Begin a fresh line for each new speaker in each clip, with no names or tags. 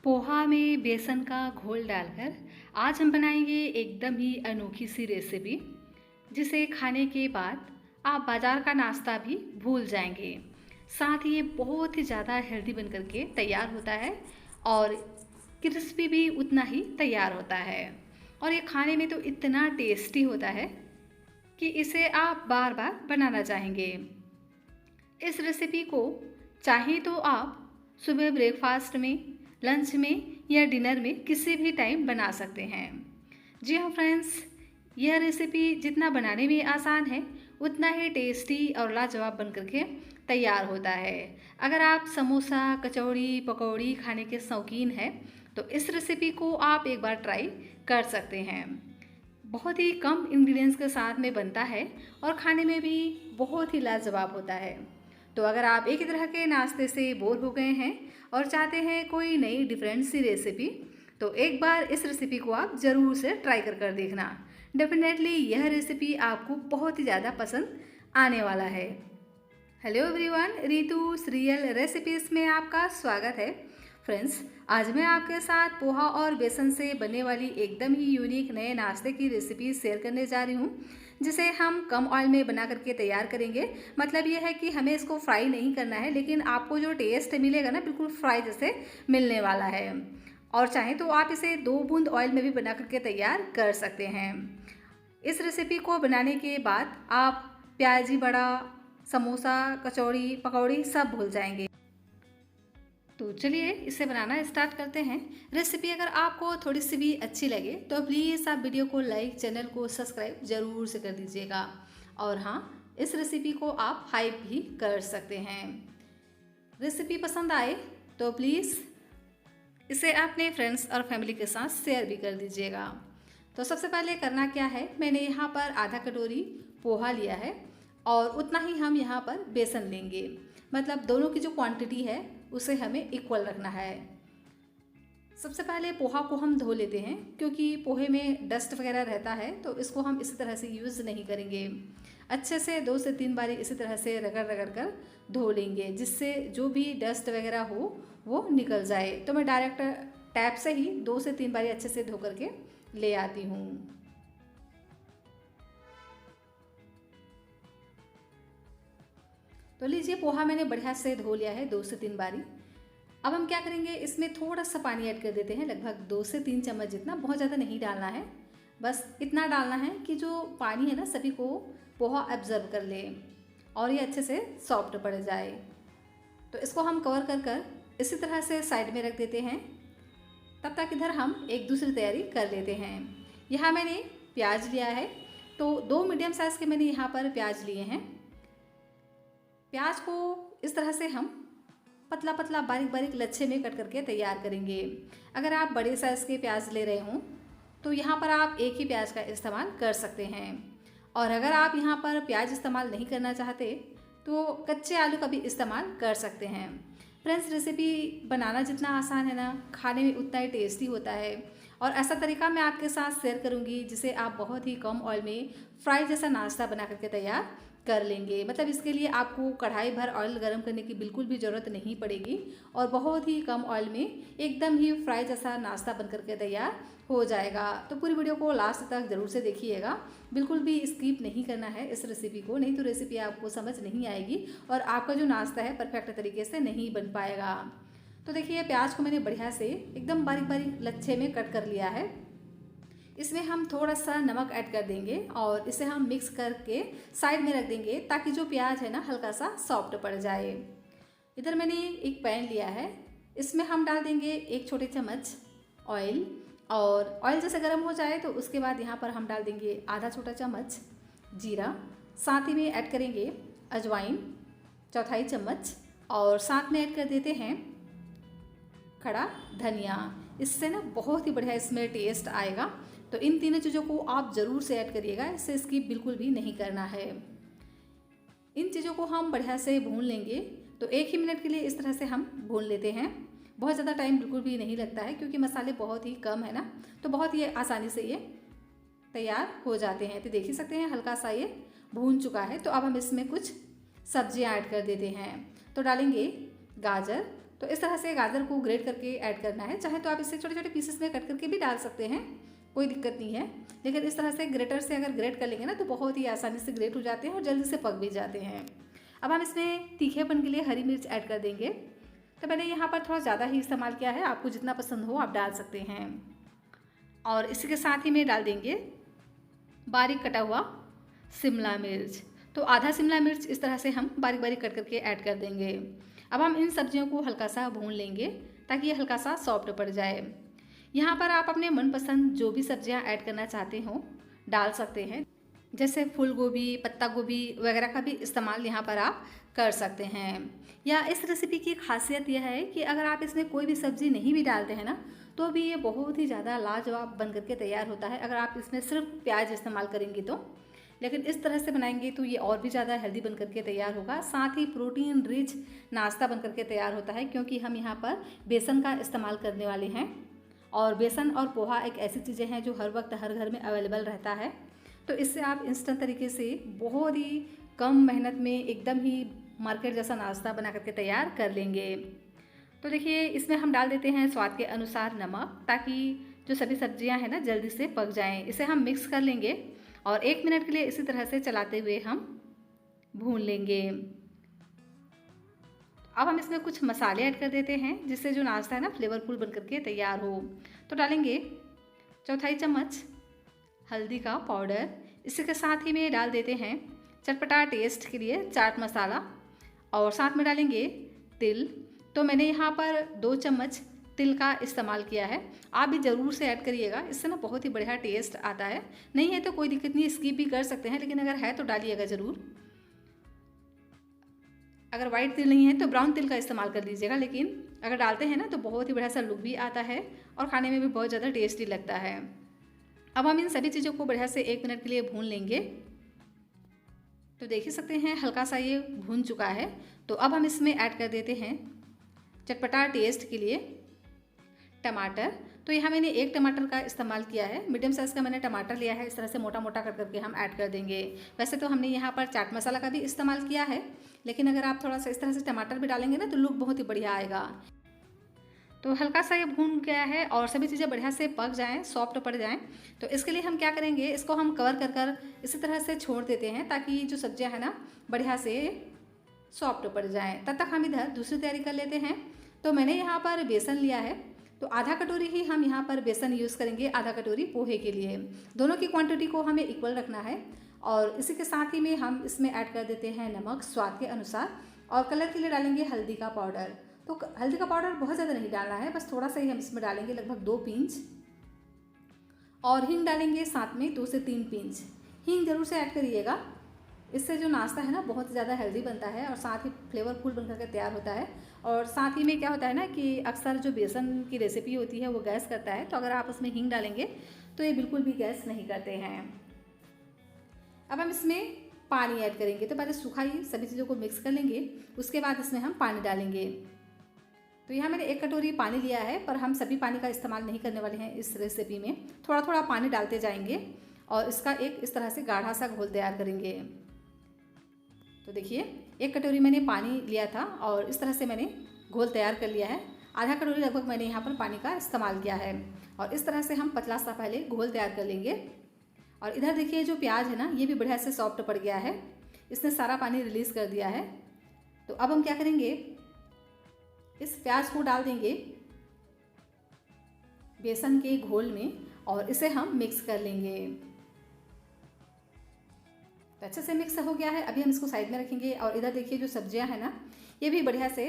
पोहा में बेसन का घोल डालकर आज हम बनाएंगे एकदम ही अनोखी सी रेसिपी, जिसे खाने के बाद आप बाजार का नाश्ता भी भूल जाएंगे। साथ ही ये बहुत ही ज़्यादा हेल्दी बन करके तैयार होता है और क्रिस्पी भी उतना ही तैयार होता है। और ये खाने में तो इतना टेस्टी होता है कि इसे आप बार बार बनाना चाहेंगे। इस रेसिपी को चाहे तो आप सुबह ब्रेकफास्ट में, लंच में या डिनर में किसी भी टाइम बना सकते हैं। जी हाँ फ्रेंड्स, यह रेसिपी जितना बनाने में आसान है उतना ही टेस्टी और लाजवाब बन करके तैयार होता है। अगर आप समोसा, कचौड़ी, पकौड़ी खाने के शौकीन हैं तो इस रेसिपी को आप एक बार ट्राई कर सकते हैं। बहुत ही कम इंग्रेडिएंट्स के साथ में बनता है और खाने में भी बहुत ही लाजवाब होता है। तो अगर आप एक ही तरह के नाश्ते से बोर हो गए हैं और चाहते हैं कोई नई डिफरेंट सी रेसिपी, तो एक बार इस रेसिपी को आप ज़रूर से ट्राई कर देखना। डेफिनेटली यह रेसिपी आपको बहुत ही ज़्यादा पसंद आने वाला है। Hello everyone, Ritu serial recipes में आपका स्वागत है। फ्रेंड्स, आज मैं आपके साथ पोहा और बेसन से बनने वाली एकदम ही यूनिक नए नाश्ते की रेसिपी शेयर करने जा रही हूँ, जिसे हम कम ऑयल में बना करके तैयार करेंगे। मतलब ये है कि हमें इसको फ्राई नहीं करना है, लेकिन आपको जो टेस्ट मिलेगा ना, बिल्कुल फ्राई जैसे मिलने वाला है। और चाहे तो आप इसे 2 बूंद ऑयल में भी बना करके तैयार कर सकते हैं। इस रेसिपी को बनाने के बाद आप प्याजी बड़ा, समोसा, कचौड़ी, पकौड़ी सब भूल जाएंगे। तो चलिए इसे बनाना स्टार्ट करते हैं। रेसिपी अगर आपको थोड़ी सी भी अच्छी लगे तो प्लीज़ आप वीडियो को लाइक, चैनल को सब्सक्राइब ज़रूर से कर दीजिएगा। और हाँ, इस रेसिपी को आप हाइप भी कर सकते हैं। रेसिपी पसंद आए तो प्लीज़ इसे अपने फ्रेंड्स और फैमिली के साथ शेयर भी कर दीजिएगा। तो सबसे पहले करना क्या है, मैंने यहाँ पर आधा कटोरी पोहा लिया है और उतना ही हम यहाँ पर बेसन लेंगे। मतलब दोनों की जो क्वांटिटी है उसे हमें इक्वल रखना है। सबसे पहले पोहा को हम धो लेते हैं, क्योंकि पोहे में डस्ट वगैरह रहता है तो इसको हम इसी तरह से यूज़ नहीं करेंगे। अच्छे से 2 से 3 बारी इसी तरह से रगड़ रगड़ कर धो लेंगे, जिससे जो भी डस्ट वगैरह हो वो निकल जाए। तो मैं डायरेक्ट टैप से ही 2 से 3 बारी अच्छे से धो करके ले आती हूँ। तो लीजिए, पोहा मैंने बढ़िया से धो लिया है 2 से 3 बारी। अब हम क्या करेंगे, इसमें थोड़ा सा पानी ऐड कर देते हैं, लगभग 2 से 3 चम्मच जितना। बहुत ज़्यादा नहीं डालना है, बस इतना डालना है कि जो पानी है ना सभी को पोहा एब्जर्व कर ले और ये अच्छे से सॉफ्ट पड़ जाए। तो इसको हम कवर कर कर इसी तरह से साइड में रख देते हैं। तब तक इधर हम एक दूसरी तैयारी कर लेते हैं। यहाँ मैंने प्याज लिया है, तो 2 मीडियम साइज़ के मैंने यहाँ पर प्याज लिए हैं। प्याज को इस तरह से हम पतला पतला बारीक बारीक लच्छे में कट करके तैयार करेंगे। अगर आप बड़े साइज़ के प्याज ले रहे हों तो यहाँ पर आप एक ही प्याज का इस्तेमाल कर सकते हैं। और अगर आप यहाँ पर प्याज इस्तेमाल नहीं करना चाहते तो कच्चे आलू का भी इस्तेमाल कर सकते हैं। फ्रेंड्स, रेसिपी बनाना जितना आसान है ना, खाने में उतना ही टेस्टी होता है। और ऐसा तरीका मैं आपके साथ शेयर करूँगी जिसे आप बहुत ही कम ऑयल में फ्राई जैसा नाश्ता बना करके तैयार कर लेंगे। मतलब इसके लिए आपको कढ़ाई भर ऑयल गरम करने की बिल्कुल भी ज़रूरत नहीं पड़ेगी और बहुत ही कम ऑयल में एकदम ही फ्राई जैसा नाश्ता बन करके तैयार हो जाएगा। तो पूरी वीडियो को लास्ट तक ज़रूर से देखिएगा, बिल्कुल भी स्किप नहीं करना है इस रेसिपी को, नहीं तो रेसिपी आपको समझ नहीं आएगी और आपका जो नाश्ता है परफेक्ट तरीके से नहीं बन पाएगा। तो देखिए, प्याज को मैंने बढ़िया से एकदम बारीक बारीक लच्छे में कट कर लिया है। इसमें हम थोड़ा सा नमक ऐड कर देंगे और इसे हम मिक्स करके साइड में रख देंगे, ताकि जो प्याज है ना हल्का सा सॉफ्ट पड़ जाए। इधर मैंने एक पैन लिया है, इसमें हम डाल देंगे 1 छोटे चम्मच ऑयल। और ऑयल जैसे गर्म हो जाए तो उसके बाद यहाँ पर हम डाल देंगे आधा छोटा चम्मच जीरा। साथ ही में ऐड करेंगे अजवाइन 1/4 चम्मच और साथ में ऐड कर देते हैं खड़ा धनिया। इससे ना बहुत ही बढ़िया इसमें टेस्ट आएगा। तो इन तीनों चीज़ों को आप ज़रूर से ऐड करिएगा, इससे स्किप बिल्कुल भी नहीं करना है। इन चीज़ों को हम बढ़िया से भून लेंगे। तो 1 ही मिनट के लिए इस तरह से हम भून लेते हैं। बहुत ज़्यादा टाइम बिल्कुल भी नहीं लगता है, क्योंकि मसाले बहुत ही कम है ना, तो बहुत ही आसानी से ये तैयार हो जाते हैं। तो देख ही सकते हैं हल्का सा ये भून चुका है। तो अब हम इसमें कुछ सब्जियां ऐड कर देते हैं। तो डालेंगे गाजर, तो इस तरह से गाजर को ग्रेट करके ऐड करना है। चाहे तो आप इसे छोटे छोटे पीसेस में कट करके भी डाल सकते हैं, कोई दिक्कत नहीं है, लेकिन इस तरह से ग्रेटर से अगर ग्रेट कर लेंगे ना तो बहुत ही आसानी से ग्रेट हो जाते हैं और जल्दी से पक भी जाते हैं। अब हम इसमें तीखेपन के लिए हरी मिर्च ऐड कर देंगे। तो मैंने यहाँ पर थोड़ा ज़्यादा ही इस्तेमाल किया है, आपको जितना पसंद हो आप डाल सकते हैं। और इसी के साथ ही में डाल देंगे बारीक कटा हुआ शिमला मिर्च। तो आधा शिमला मिर्च इस तरह से हम बारीक बारीक कट करके ऐड कर देंगे। अब हम इन सब्जियों को हल्का सा भून लेंगे ताकि ये हल्का सा सॉफ्ट पड़ जाए। यहाँ पर आप अपने मनपसंद जो भी सब्जियाँ ऐड करना चाहते हो डाल सकते हैं, जैसे फूल गोभी, पत्ता गोभी वगैरह का भी इस्तेमाल यहाँ पर आप कर सकते हैं। या इस रेसिपी की खासियत यह है कि अगर आप इसमें कोई भी सब्ज़ी नहीं भी डालते हैं ना तो भी ये बहुत ही ज़्यादा लाजवाब बन करके तैयार होता है, अगर आप इसमें सिर्फ प्याज इस्तेमाल करेंगी तो। लेकिन इस तरह से बनाएंगे तो ये और भी ज़्यादा हेल्दी बन करके तैयार होगा, साथ ही प्रोटीन रिच नाश्ता बन करके तैयार होता है, क्योंकि हम यहाँ पर बेसन का इस्तेमाल करने वाले हैं। और बेसन और पोहा एक ऐसी चीज़ें हैं जो हर वक्त हर घर में अवेलेबल रहता है। तो इससे आप इंस्टेंट तरीके से बहुत ही कम मेहनत में एकदम ही मार्केट जैसा नाश्ता बना करके तैयार कर लेंगे। तो देखिए इसमें हम डाल देते हैं स्वाद के अनुसार नमक, ताकि जो सभी सब्जियां हैं ना जल्दी से पक जाएं। इसे हम मिक्स कर लेंगे और 1 मिनट के लिए इसी तरह से चलाते हुए हम भून लेंगे। अब हम इसमें कुछ मसाले ऐड कर देते हैं जिससे जो नाश्ता है ना फ्लेवरफुल बन करके तैयार हो। तो डालेंगे 1/4 चम्मच हल्दी का पाउडर, इसी के साथ ही में डाल देते हैं चटपटा टेस्ट के लिए चाट मसाला, और साथ में डालेंगे तिल। तो मैंने यहाँ पर 2 चम्मच तिल का इस्तेमाल किया है, आप भी ज़रूर से ऐड करिएगा, इससे ना बहुत ही बढ़िया टेस्ट आता है। नहीं है तो कोई दिक्कत नहीं, स्किप भी कर सकते हैं, लेकिन अगर है तो डालिएगा ज़रूर। अगर वाइट तिल नहीं है तो ब्राउन तिल का इस्तेमाल कर लीजिएगा, लेकिन अगर डालते हैं ना तो बहुत ही बढ़िया सा लुक भी आता है और खाने में भी बहुत ज़्यादा टेस्टी लगता है। अब हम इन सभी चीज़ों को बढ़िया से 1 मिनट के लिए भून लेंगे। तो देख ही सकते हैं हल्का सा ये भून चुका है। तो अब हम इसमें ऐड कर देते हैं चटपटा टेस्ट के लिए टमाटर। तो यहाँ मैंने 1 टमाटर का इस्तेमाल किया है, मीडियम साइज़ का मैंने टमाटर लिया है, इस तरह से मोटा मोटा कर करके हम ऐड कर देंगे। वैसे तो हमने यहाँ पर चाट मसाला का भी इस्तेमाल किया है, लेकिन अगर आप थोड़ा सा इस तरह से टमाटर भी डालेंगे ना तो लुक बहुत ही बढ़िया आएगा। तो हल्का सा ये भून गया है और सभी चीज़ें बढ़िया से पक जाएं, सॉफ्ट पड़ जाएं। तो इसके लिए हम क्या करेंगे, इसको हम कवर कर कर इसी तरह से छोड़ देते हैं ताकि जो सब्जियां हैं ना बढ़िया से सॉफ्ट पड़ जाएं। तब तक हम इधर दूसरी तैयारी कर लेते हैं। तो मैंने यहाँ पर बेसन लिया है, तो आधा कटोरी ही हम यहाँ पर बेसन यूज़ करेंगे, आधा कटोरी पोहे के लिए। दोनों की क्वान्टिटी को हमें इक्वल रखना है। और इसी के साथ ही में हम इसमें ऐड कर देते हैं नमक स्वाद के अनुसार, और कलर के लिए डालेंगे हल्दी का पाउडर। तो हल्दी का पाउडर बहुत ज़्यादा नहीं डालना है, बस थोड़ा सा ही हम इसमें डालेंगे, लगभग 2 पिंच। और हींग डालेंगे साथ में 2 से 3 पिंच। हींग ज़रूर से ऐड करिएगा, इससे जो नाश्ता है ना बहुत ज़्यादा हेल्दी बनता है और साथ ही फ्लेवरफुल बनकर के तैयार होता है। और साथ ही में क्या होता है ना कि अक्सर जो बेसन की रेसिपी होती है वो गैस करता है, तो अगर आप उसमें हींग डालेंगे तो ये बिल्कुल भी गैस नहीं करते हैं। अब हम इसमें पानी ऐड करेंगे। तो पहले सूखा ही सभी चीज़ों को मिक्स कर लेंगे, उसके बाद इसमें हम पानी डालेंगे। तो यहाँ मैंने 1 कटोरी पानी लिया है, पर हम सभी पानी का इस्तेमाल नहीं करने वाले हैं इस रेसिपी में, थोड़ा थोड़ा पानी डालते जाएंगे और इसका एक इस तरह से गाढ़ा सा घोल तैयार करेंगे। तो देखिए 1 कटोरी मैंने पानी लिया था और इस तरह से मैंने घोल तैयार कर लिया है। आधा कटोरी लगभग मैंने यहाँ पर पानी का इस्तेमाल किया है और इस तरह से हम पतला सा पहले घोल तैयार कर लेंगे। और इधर देखिए जो प्याज है ना ये भी बढ़िया से सॉफ्ट पड़ गया है, इसने सारा पानी रिलीज़ कर दिया है। तो अब हम क्या करेंगे, इस प्याज को डाल देंगे बेसन के घोल में और इसे हम मिक्स कर लेंगे। तो अच्छे से मिक्स हो गया है, अभी हम इसको साइड में रखेंगे। और इधर देखिए जो सब्जियां हैं ना ये भी बढ़िया से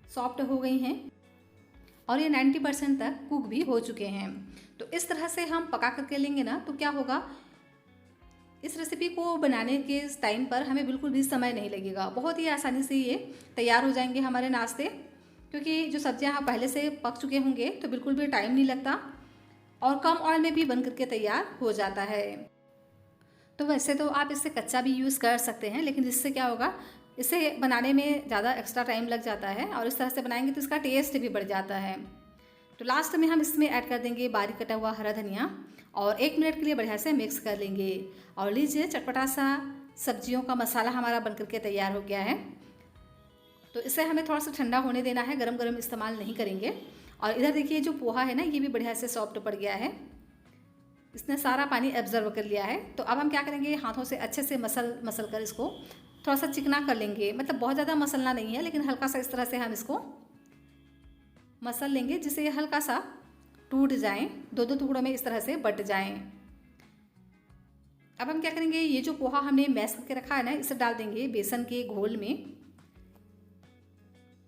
सॉफ्ट हो गई हैं और ये 90% तक कुक भी हो चुके हैं। तो इस तरह से हम पका करके लेंगे ना तो क्या होगा, इस रेसिपी को बनाने के टाइम पर हमें बिल्कुल भी समय नहीं लगेगा, बहुत ही आसानी से ये तैयार हो जाएंगे हमारे नाश्ते, क्योंकि जो सब्जियां पहले से पक चुके होंगे तो बिल्कुल भी टाइम नहीं लगता और कम ऑयल में भी बन करके तैयार हो जाता है। तो वैसे तो आप इसे कच्चा भी यूज़ कर सकते हैं, लेकिन इससे क्या होगा, इसे बनाने में ज़्यादा एक्स्ट्रा टाइम लग जाता है और इस तरह से बनाएंगे तो इसका टेस्ट भी बढ़ जाता है। तो लास्ट में हम इसमें ऐड कर देंगे बारीक कटा हुआ हरा धनिया और 1 मिनट के लिए बढ़िया से मिक्स कर लेंगे। और लीजिए चटपटा सा सब्जियों का मसाला हमारा बनकर के तैयार हो गया है। तो इसे हमें थोड़ा सा ठंडा होने देना है, गरम गरम इस्तेमाल नहीं करेंगे। और इधर देखिए जो पोहा है ना, ये भी बढ़िया से सॉफ्ट पड़ गया है, इसने सारा पानी एब्जर्व कर लिया है। तो अब हम क्या करेंगे, हाथों से अच्छे से मसल कर इसको थोड़ा सा चिकना कर लेंगे। मतलब बहुत ज़्यादा मसलना नहीं है, लेकिन हल्का सा इस तरह से हम इसको मसल लेंगे जिससे ये हल्का सा टूट जाएं, दो दो टुकड़ों में इस तरह से बट जाएं। अब हम क्या करेंगे, ये जो पोहा हमने मैश करके रखा है ना, इसे डाल देंगे बेसन के घोल में।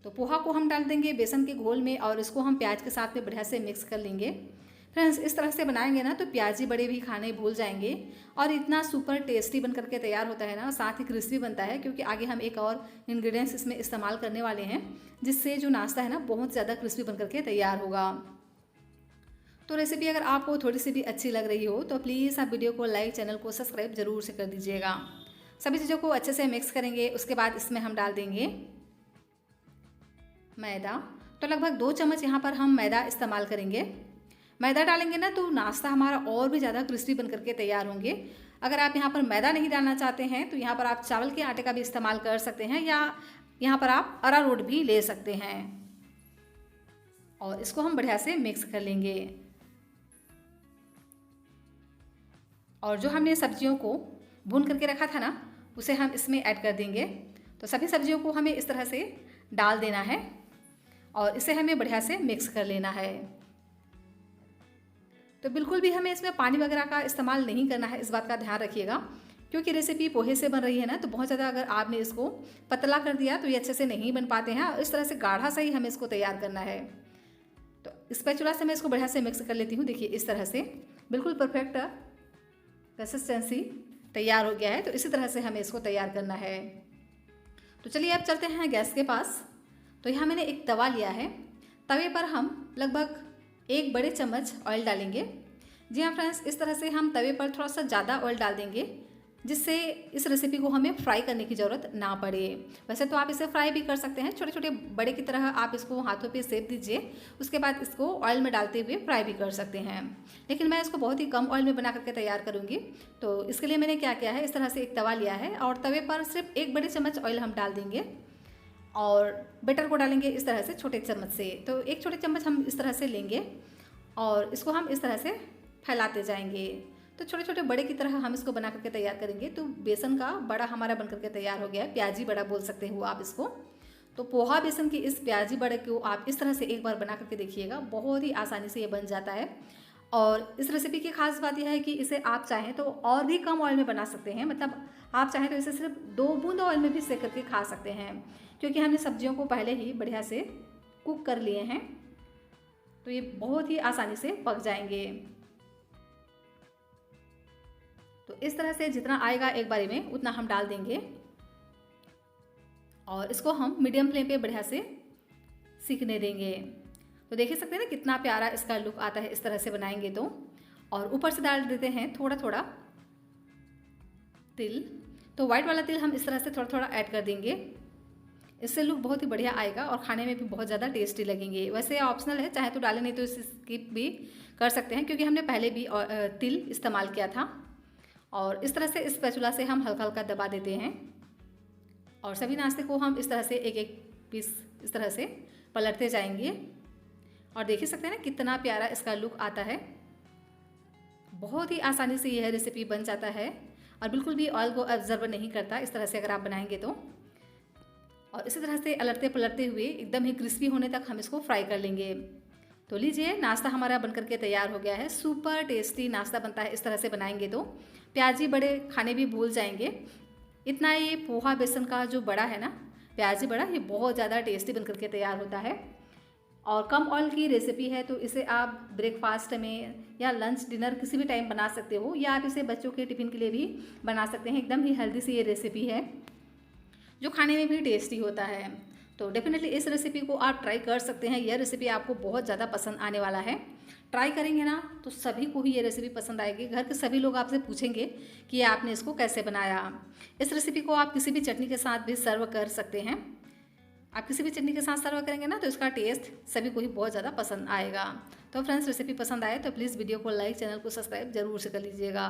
तो पोहा को हम डाल देंगे बेसन के घोल में और इसको हम प्याज के साथ में बढ़िया से मिक्स कर लेंगे। फ्रेंड्स, इस तरह से बनाएंगे ना तो प्याजी बड़े भी खाने भूल जाएंगे और इतना सुपर टेस्टी बन करके तैयार होता है ना, साथ ही क्रिस्पी बनता है, क्योंकि आगे हम एक और इंग्रेडिएंट्स इसमें इस्तेमाल करने वाले हैं जिससे जो नाश्ता है ना बहुत ज़्यादा क्रिस्पी बन करके तैयार होगा। तो रेसिपी अगर आपको थोड़ी सी भी अच्छी लग रही हो तो प्लीज़ आप वीडियो को लाइक, चैनल को सब्सक्राइब जरूर से कर दीजिएगा। सभी चीज़ों को अच्छे से मिक्स करेंगे। उसके बाद इसमें हम डाल देंगे मैदा। तो लगभग 2 चम्मच यहाँ पर हम मैदा इस्तेमाल करेंगे। मैदा डालेंगे ना तो नाश्ता हमारा और भी ज़्यादा क्रिस्पी बन करके तैयार होंगे। अगर आप यहाँ पर मैदा नहीं डालना चाहते हैं तो यहाँ पर आप चावल के आटे का भी इस्तेमाल कर सकते हैं या यहाँ पर आप अरारोट भी ले सकते हैं। और इसको हम बढ़िया से मिक्स कर लेंगे। और जो हमने सब्जियों को भून करके रखा था ना, उसे हम इसमें ऐड कर देंगे। तो सभी सब्जियों को हमें इस तरह से डाल देना है और इसे हमें बढ़िया से मिक्स कर लेना है। तो बिल्कुल भी हमें इसमें पानी वगैरह का इस्तेमाल नहीं करना है, इस बात का ध्यान रखिएगा, क्योंकि रेसिपी पोहे से बन रही है ना, तो बहुत ज़्यादा अगर आपने इसको पतला कर दिया तो ये अच्छे से नहीं बन पाते हैं। इस तरह से गाढ़ा सा ही हमें इसको तैयार करना है। तो स्पैचुला से मैं इसको बढ़िया से मिक्स कर लेती हूँ। देखिए इस तरह से बिल्कुल परफेक्ट कंसिस्टेंसी तैयार हो गया है। तो इसी तरह से हमें इसको तैयार करना है। तो चलिए अब चलते हैं गैस के पास। तो यहाँ मैंने एक तवा लिया है। तवे पर हम लगभग 1 बड़े चम्मच ऑयल डालेंगे। जी हाँ फ्रेंड्स, इस तरह से हम तवे पर थोड़ा सा ज़्यादा ऑयल डाल देंगे जिससे इस रेसिपी को हमें फ्राई करने की ज़रूरत ना पड़े। वैसे तो आप इसे फ्राई भी कर सकते हैं, छोटे छोटे बड़े की तरह आप इसको हाथों पे सेक दीजिए, उसके बाद इसको ऑयल में डालते हुए फ्राई भी कर सकते हैं। लेकिन मैं इसको बहुत ही कम ऑयल में बना करके तैयार करूँगी। तो इसके लिए मैंने क्या किया है, इस तरह से एक तवा लिया है और तवे पर सिर्फ 1 बड़े चम्मच ऑयल हम डाल देंगे और बटर को डालेंगे इस तरह से छोटे चम्मच से। तो 1 छोटे चम्मच हम इस तरह से लेंगे और इसको हम इस तरह से फैलाते जाएंगे। तो छोटे छोटे बड़े की तरह हम इसको बना करके तैयार करेंगे। तो बेसन का बड़ा हमारा बन करके तैयार हो गया है, प्याजी बड़ा बोल सकते हो आप इसको। तो पोहा बेसन की इस प्याजी बड़े को आप इस तरह से एक बार बना करके देखिएगा, बहुत ही आसानी से ये बन जाता है। और इस रेसिपी की खास बात यह है कि इसे आप चाहें तो और भी कम ऑयल में बना सकते हैं। मतलब आप चाहें तो इसे सिर्फ 2 बूंद ऑयल में भी सेक करके खा सकते हैं, क्योंकि हमने सब्जियों को पहले ही बढ़िया से कुक कर लिए हैं। तो ये बहुत ही आसानी से पक जाएंगे। तो इस तरह से जितना आएगा एक बारी में उतना हम डाल देंगे और इसको हम मीडियम फ्लेम पे बढ़िया से सीखने देंगे। तो देख सकते हैं ना कितना प्यारा इसका लुक आता है इस तरह से बनाएंगे तो। और ऊपर से डाल देते हैं थोड़ा थोड़ा तिल। तो वाइट वाला तिल हम इस तरह से थोड़ा थोड़ा ऐड कर देंगे, इससे लुक बहुत ही बढ़िया आएगा और खाने में भी बहुत ज़्यादा टेस्टी लगेंगे। वैसे ऑप्शनल है, चाहे तो डालें नहीं तो इसे स्किप भी कर सकते हैं, क्योंकि हमने पहले भी तिल इस्तेमाल किया था। और इस तरह से स्पैचुला से हम हल्का हल्का दबा देते हैं और सभी नाश्ते को हम इस तरह से एक एक पीस इस तरह से पलटते जाएंगे। और देख ही सकते हैं ना कितना प्यारा इसका लुक आता है। बहुत ही आसानी से यह रेसिपी बन जाता है और बिल्कुल भी ऑयल को ऑब्जर्व नहीं करता इस तरह से अगर आप बनाएंगे तो। और इसी तरह से अलटते पलटते हुए एकदम ही क्रिस्पी होने तक हम इसको फ्राई कर लेंगे। तो लीजिए, नाश्ता हमारा बनकर के तैयार हो गया है। सुपर टेस्टी नाश्ता बनता है इस तरह से बनाएंगे तो। प्याजी बड़े खाने भी भूल जाएंगे। इतना ये पोहा बेसन का जो बड़ा है ना, प्याजी बड़ा, ये बहुत ज़्यादा टेस्टी बनकर के तैयार होता है। और कम ऑयल की रेसिपी है तो इसे आप ब्रेकफास्ट में या लंच डिनर किसी भी टाइम बना सकते हो, या आप इसे बच्चों के टिफ़िन के लिए भी बना सकते हैं। एकदम ही हेल्दी सी ये रेसिपी है जो खाने में भी टेस्टी होता है। तो डेफिनेटली इस रेसिपी को आप ट्राई कर सकते हैं। यह रेसिपी आपको बहुत ज़्यादा पसंद आने वाला है। ट्राई करेंगे ना तो सभी को ही ये रेसिपी पसंद आएगी। घर के सभी लोग आपसे पूछेंगे कि आपने इसको कैसे बनाया। इस रेसिपी को आप किसी भी चटनी के साथ भी सर्व कर सकते हैं। आप किसी भी चटनी के साथ सर्व करेंगे ना तो इसका टेस्ट सभी को ही बहुत ज़्यादा पसंद आएगा। तो फ्रेंड्स, रेसिपी पसंद आए तो प्लीज़ वीडियो को लाइक, चैनल को सब्सक्राइब जरूर से कर लीजिएगा।